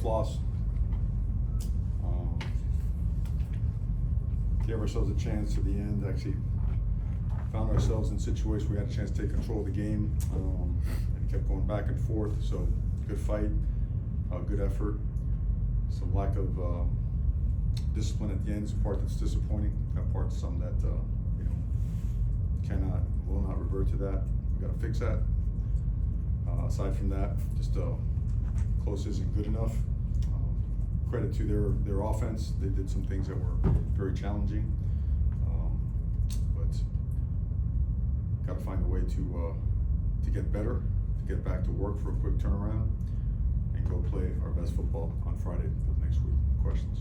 loss. Gave ourselves a chance to the end. Actually found ourselves in a situation where we had a chance to take control of the game, and kept going back and forth. So good fight, good effort. Some lack of discipline at the end is the part that's disappointing. That part's some that will not revert to that. We got to fix that. Aside from that, just close isn't good enough. Credit to their offense. They did some things that were very challenging, but got to find a way to get better, to get back to work for a quick turnaround, and go play our best football on Friday of next week. Questions?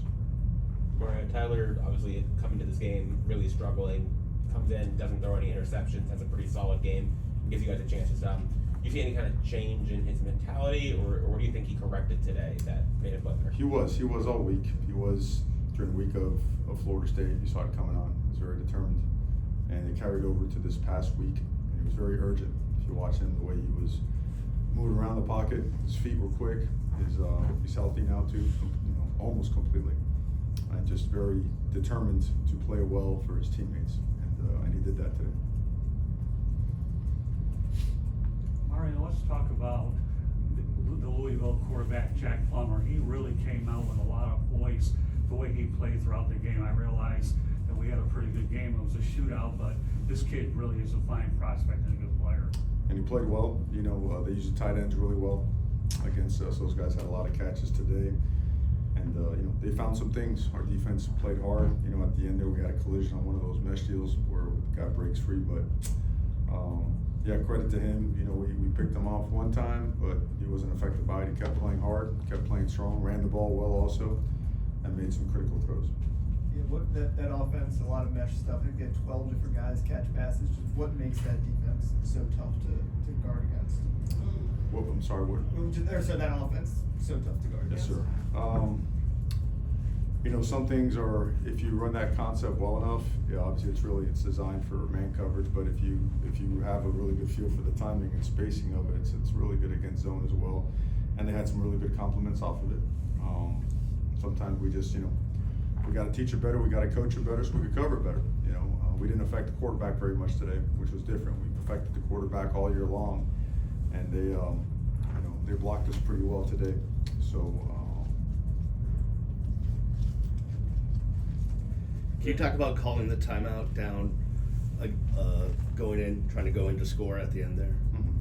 Mario, Tyler obviously coming to this game really struggling. Comes in, doesn't throw any interceptions, has a pretty solid game, gives you guys a chance to do you see any kind of change in his mentality, or what do you think he corrected today that made it better? He was all week. He was during the week of Florida State. You saw it coming on. He was very determined, and it carried over to this past week. And he was very urgent. If you watch him, the way he was moving around the pocket, his feet were quick. He's healthy now too, almost completely, and just very determined to play well for his teammates, and he did that today. Mario, let's talk about the Louisville quarterback, Jack Plummer. He really came out with a lot of voice, the way he played throughout the game. I realized that we had a pretty good game. It was a shootout, but this kid really is a fine prospect and a good player. And he played well. They use the tight ends really well against us. Those guys had a lot of catches today. And, they found some things. Our defense played hard. At the end there, we had a collision on one of those mesh deals where the guy breaks free. But, yeah, credit to him. We picked him off one time, but he wasn't affected by it. He kept playing hard, kept playing strong, ran the ball well also, and made some critical throws. Yeah, that offense, a lot of mesh stuff. You get 12 different guys catch passes. Just what makes that defense so tough to guard against? I'm sorry, what? So that offense so tough to guard against. Yes, sir. Some things are, if you run that concept well enough, obviously it's designed for man coverage, but if you have a really good feel for the timing and spacing of it, it's really good against zone as well. And they had some really good compliments off of it. Sometimes we just, we got to teach it better, we got to coach it better so we could cover it better. We didn't affect the quarterback very much today, which was different. We affected the quarterback all year long, and they blocked us pretty well today. So. Can you talk about calling the timeout down, trying to go in to score at the end there? Mm-hmm.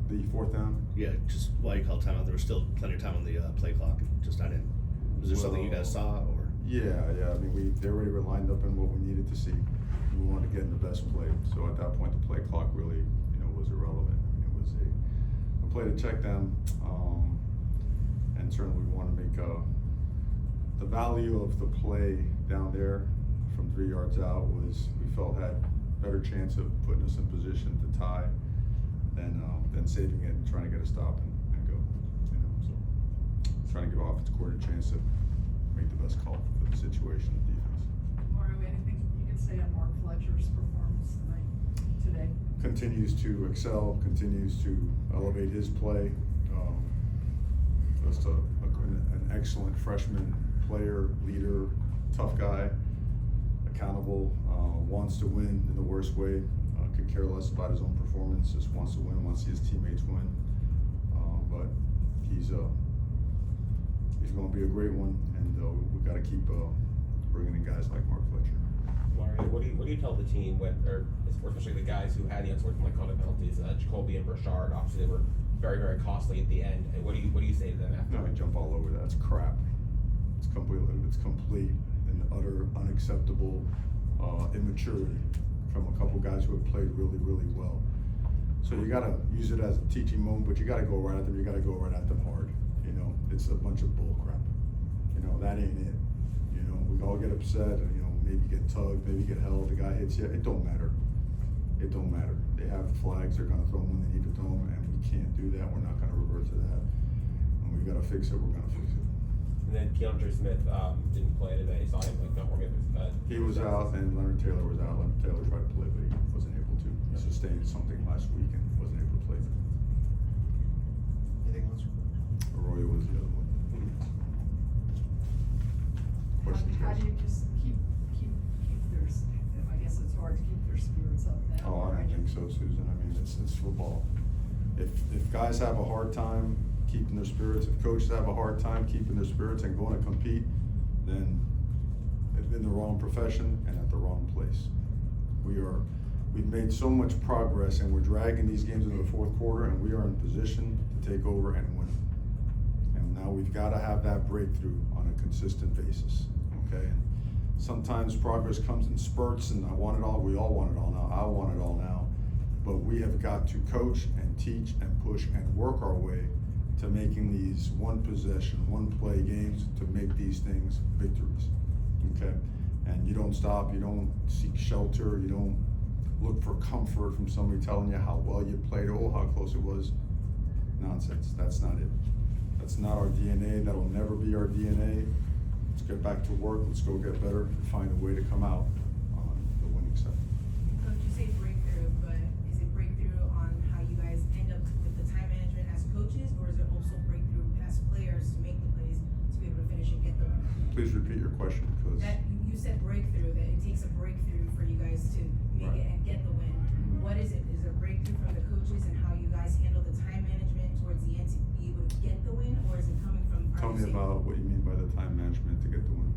The fourth down? Yeah, just why you call timeout. There was still plenty of time on the play clock, just not in. Was there something you guys saw, or? Yeah. I mean, they already were lined up in what we needed to see. We wanted to get in the best play. So at that point, the play clock really, was irrelevant. It was a play to check them, and certainly we want to make the value of the play down there from 3 yards out was, we felt, had better chance of putting us in position to tie than saving it and trying to get a stop and go. So trying to give offense coordinator a chance to make the best call for the situation of defense. Mario, anything you can say on Mark Fletcher's performance today? Continues to excel, continues to elevate his play. Just an excellent freshman player, leader, tough guy, accountable, wants to win in the worst way, could care less about his own performance, just wants to win, wants to see his teammates win. But he's going to be a great one, and we've got to keep bringing in guys like Mark Fletcher. Mario, what do you tell the team or especially the guys who had the unsportsmanlike conduct penalties, Jacoby and Burchard? Obviously, they were very, very costly at the end. And what do you say to them after? No, I jump all over that. It's crap. It's complete and utter unacceptable immaturity from a couple guys who have played really, really well. So you got to use it as a teaching moment, but you got to go right at them. You got to go right at them hard. It's a bunch of bull crap. That ain't it. We all get upset. Maybe get tugged, maybe get held. The guy hits you. It don't matter. It don't matter. They have flags. They're going to throw them when they need to throw them, and we can't do that. We're not going to revert to that. And we got to fix it. We're going to fix it. And then Keandre Smith didn't play today. Saw him not working. He was out, and Leonard Taylor was out. Leonard Taylor tried to play, but he wasn't able to. He sustained something last week and wasn't able to play. Anything else? Arroyo was the other one. how do you just keep their, I guess it's hard to keep their spirits up now. Oh, I right? don't think so, Susan. I mean, it's football. If guys have a hard time keeping their spirits, if coaches have a hard time keeping their spirits and going to compete, then they're in the wrong profession and at the wrong place. We've made so much progress and we're dragging these games into the fourth quarter and we are in position to take over and win. And now we've got to have that breakthrough on a consistent basis, okay? And sometimes progress comes in spurts and I want it all, we all want it all now, I want it all now. But we have got to coach and teach and push and work our way to making these one possession, one play games to make these things victories, okay? And you don't stop, you don't seek shelter, you don't look for comfort from somebody telling you how well you played, oh, how close it was. Nonsense, that's not it. That's not our DNA, that'll never be our DNA. Let's get back to work, let's go get better and find a way to come out on the winning side. Coach, you say breakthrough, but is it breakthrough on how you guys end up with the time management as coaches, or is it also breakthrough as players to make the plays to be able to finish and get them? Please repeat your question, because That you said breakthrough, that it takes a breakthrough for you guys to make it and get the win. What is it? Is it a breakthrough from the coaches and how you guys handle the time management towards the end to be able to get the win, or is it coming from? tell me about what you mean by the time management to get the win.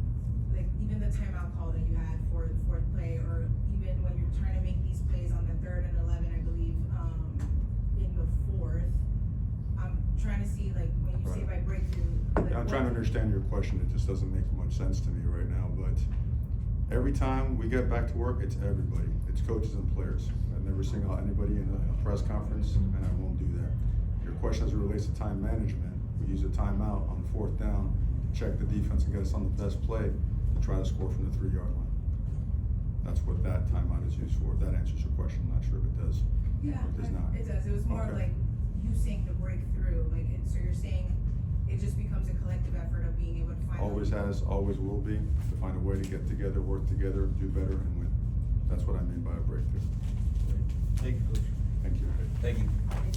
Like even the timeout call that you had for the fourth play, or even when you're trying to make these plays on the 3rd and 11, I believe, in the 4th. I'm trying to see, like, when you say by breakthrough. Like I'm trying to understand your question, it just doesn't make much sense to me right now, but every time we get back to work, it's everybody, it's coaches and players. I've never singled out anybody in a press conference, and I won't do that. Your question as it relates to time management, we use a timeout on 4th down, check the defense and get us on the best play to try to score from the 3-yard line. That's what that timeout is used for. If that answers your question, I'm not sure if it does. Yeah, Or it does not. it does. It was more of Okay. like you saying the breakthrough, like, so you're saying it just becomes a collective effort of being able to find. Always has, always will be, to find a way to get together, work together, do better, and win. That's what I mean by a breakthrough. Thank you, Coach. Thank you. Thank you.